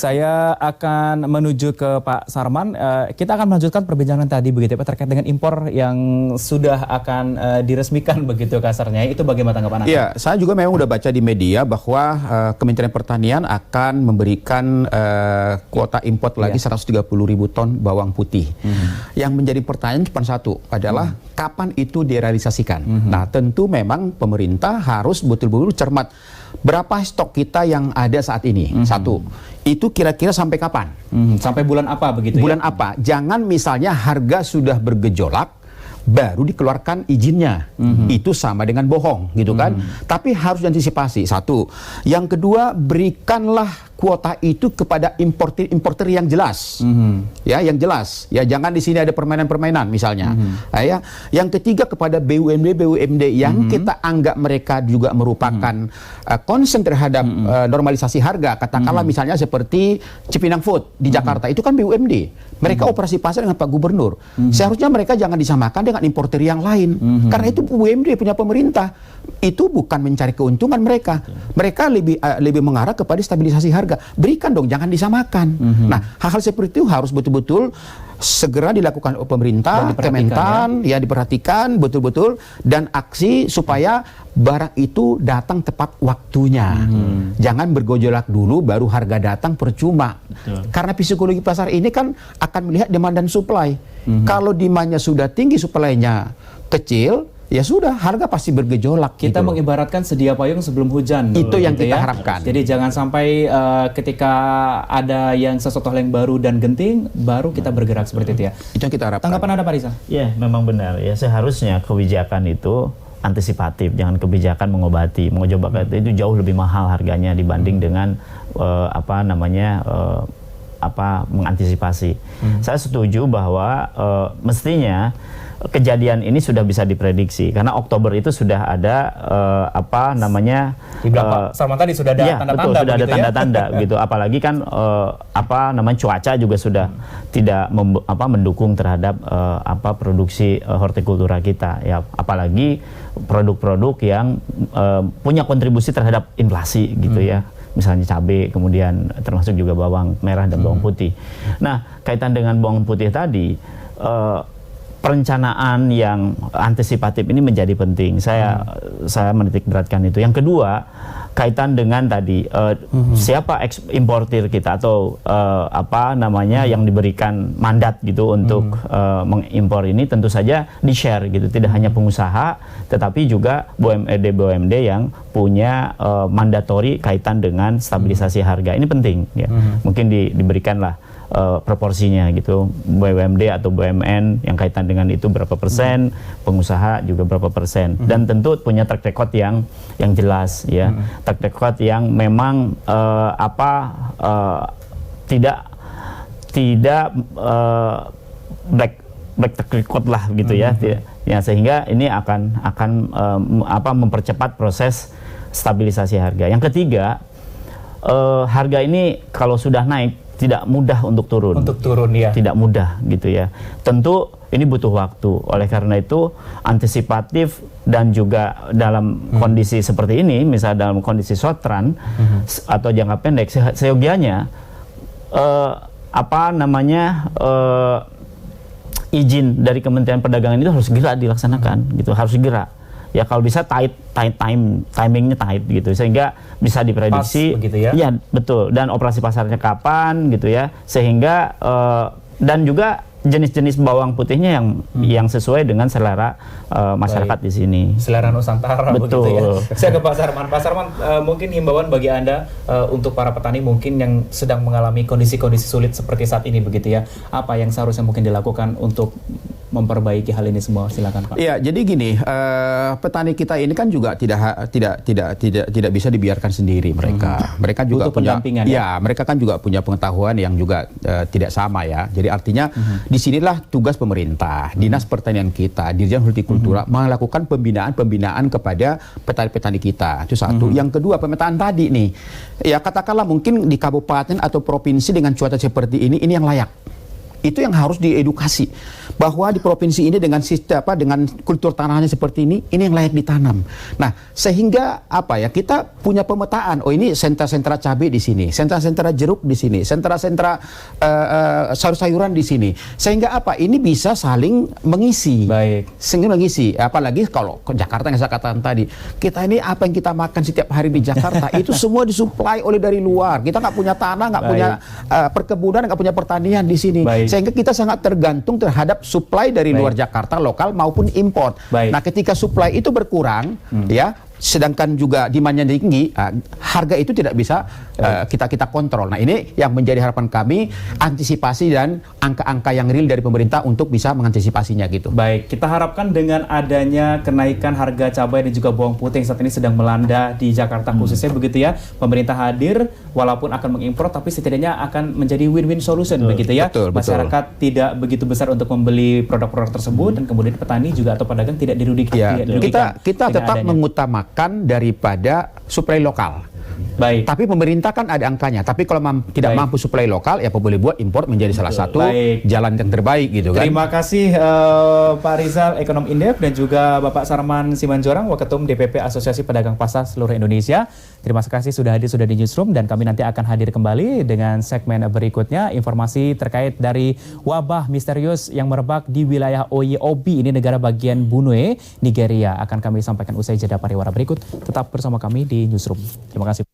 saya akan menuju ke Pak Sarman. Kita akan melanjutkan perbincangan tadi begitu Pak terkait dengan impor yang sudah akan diresmikan begitu kasarnya. Itu bagaimana tanggapan Anda? Iya, saya juga memang udah baca di media bahwa Kementerian Pertanian akan memberikan kuota impor lagi 130.000 ton bawang putih. Yang menjadi pertanyaan cuma satu adalah kapan itu direalisasikan. Nah, tentu memang pemerintah harus betul-betul cermat. Berapa stok kita yang ada saat ini? Satu, itu kira-kira sampai kapan? Sampai bulan apa begitu? Bulan apa? Jangan misalnya harga sudah bergejolak baru dikeluarkan izinnya, itu sama dengan bohong gitu kan. Tapi harus diantisipasi. Satu, yang kedua berikanlah kuota itu kepada importer yang jelas, ya yang jelas. Ya jangan di sini ada permainan-permainan misalnya. Ya, yang ketiga kepada BUMD yang kita anggap mereka juga merupakan concern terhadap normalisasi harga. Katakanlah misalnya seperti Cipinang Food di Jakarta itu kan BUMD. Mereka operasi pasar dengan Pak Gubernur. Seharusnya mereka jangan disamakan dengan importer yang lain. Karena itu BUMD punya pemerintah. Itu bukan mencari keuntungan mereka. Mereka lebih mengarah kepada stabilisasi harga. Berikan dong, jangan disamakan. Nah, hal-hal seperti itu harus betul-betul segera dilakukan oleh pemerintah, Kementan, ya diperhatikan betul-betul, dan aksi supaya barang itu datang tepat waktunya. Jangan bergojolak dulu baru harga datang percuma. Karena psikologi pasar ini kan akan melihat demand dan supply. Kalau demandnya sudah tinggi, supply-nya kecil, ya sudah, harga pasti bergejolak. Kita gitu. mengibaratkan sedia payung sebelum hujan. Itu yang gitu kita ya. harapkan. Jadi jangan sampai ketika ada yang sesuatu hal yang baru dan genting, baru kita bergerak seperti itu ya. Itu yang kita harapkan. Tanggapan Anda Pak Riza? Ya, memang benar. Ya, seharusnya kebijakan itu antisipatif, jangan kebijakan mengobati. Itu jauh lebih mahal harganya dibanding dengan mengantisipasi. Saya setuju bahwa mestinya kejadian ini sudah bisa diprediksi karena Oktober itu sudah ada Di belakang Sarman tadi sudah ada tanda-tanda. Betul, sudah ada tanda-tanda gitu. Apalagi kan cuaca juga sudah tidak mendukung terhadap produksi hortikultura kita ya, apalagi produk-produk yang punya kontribusi terhadap inflasi gitu ya. Misalnya cabai, kemudian termasuk juga bawang merah dan bawang putih. Nah, kaitan dengan bawang putih tadi, perencanaan yang antisipatif ini menjadi penting. Saya menitik beratkan itu. Yang kedua, kaitan dengan tadi siapa importir kita atau yang diberikan mandat gitu untuk mengimpor ini tentu saja di-share gitu. Tidak hanya pengusaha, tetapi juga BUMD yang punya mandatori kaitan dengan stabilisasi harga. Ini penting ya. Mungkin diberikanlah proporsinya gitu, BUMD atau BUMN yang kaitan dengan itu berapa persen, pengusaha juga berapa persen, dan tentu punya track record yang jelas ya, track record yang memang tidak black track record lah gitu ya, ya sehingga ini akan mempercepat proses stabilisasi harga. Yang ketiga, harga ini kalau sudah naik tidak mudah untuk turun. Untuk turun ya. Tidak mudah gitu ya. Tentu ini butuh waktu. Oleh karena itu antisipatif dan juga dalam kondisi seperti ini, misalnya dalam kondisi short run atau jangka pendek, seyogianya izin dari Kementerian Perdagangan itu harus segera dilaksanakan gitu, harus segera. Ya kalau bisa timingnya tight gitu sehingga bisa diprediksi. Pas, begitu ya? Ya betul, dan operasi pasarnya kapan gitu ya, sehingga dan juga jenis-jenis bawang putihnya yang sesuai dengan selera masyarakat di sini. Selera Nusantara. Betul. Begitu ya. Saya ke Pak Sarman. Pak Sarman, mungkin himbauan bagi Anda untuk para petani mungkin yang sedang mengalami kondisi-kondisi sulit seperti saat ini begitu ya. Apa yang seharusnya mungkin dilakukan untuk memperbaiki hal ini semua? Silakan Pak. Iya, jadi gini, petani kita ini kan juga tidak bisa dibiarkan sendiri mereka. Mereka juga butuh pendampingan. Ya, mereka kan juga punya pengetahuan yang juga tidak sama ya. Jadi artinya disinilah tugas pemerintah, Dinas Pertanian kita, Dirjen Hortikultura melakukan pembinaan kepada petani-petani kita. Itu satu. Yang kedua, pemetaan tadi nih. Ya katakanlah mungkin di kabupaten atau provinsi dengan cuaca seperti ini yang layak. Itu yang harus diedukasi bahwa di provinsi ini dengan sistem dengan kultur tanahnya seperti ini yang layak ditanam. Nah, sehingga kita punya pemetaan. Oh, ini sentra-sentra cabai di sini, sentra-sentra jeruk di sini, sentra-sentra sayur-sayuran di sini. Sehingga ini bisa saling mengisi. Baik. Sehingga mengisi. Apalagi kalau ke Jakarta yang saya katakan tadi, kita ini apa yang kita makan setiap hari di Jakarta itu semua disuplai oleh dari luar. Kita nggak punya tanah, nggak punya perkebunan, nggak punya pertanian di sini. Baik. Sehingga kita sangat tergantung terhadap suplai dari luar Jakarta, lokal maupun import. Nah, ketika suplai itu berkurang, sedangkan juga demand-nya tinggi, harga itu tidak bisa kita kontrol. Nah, ini yang menjadi harapan kami, antisipasi dan angka-angka yang real dari pemerintah untuk bisa mengantisipasinya gitu. Baik, kita harapkan dengan adanya kenaikan harga cabai dan juga bawang putih yang saat ini sedang melanda di Jakarta khususnya begitu ya, pemerintah hadir walaupun akan mengimpor tapi setidaknya akan menjadi win-win solution begitu ya. Betul. Masyarakat tidak begitu besar untuk membeli produk-produk tersebut dan kemudian petani juga atau pedagang tidak dirugikan. Kita tetap mengutamakan daripada suplai lokal. Baik. Tapi pemerintah kan ada angkanya. Tapi kalau tidak mampu suplai lokal, ya boleh buat impor menjadi salah satu jalan yang terbaik gitu kan. Terima kasih Pak Rizal, Ekonom Indef, dan juga Bapak Sarman Simanjorang, Waketum DPP Asosiasi Pedagang Pasar Seluruh Indonesia. Terima kasih sudah hadir di Newsroom, dan kami nanti akan hadir kembali dengan segmen berikutnya, informasi terkait dari wabah misterius yang merebak di wilayah Oye-Obi, ini negara bagian Benue, Nigeria. Akan kami sampaikan usai jeda pariwara berikut. Tetap bersama kami di Newsroom. Terima kasih.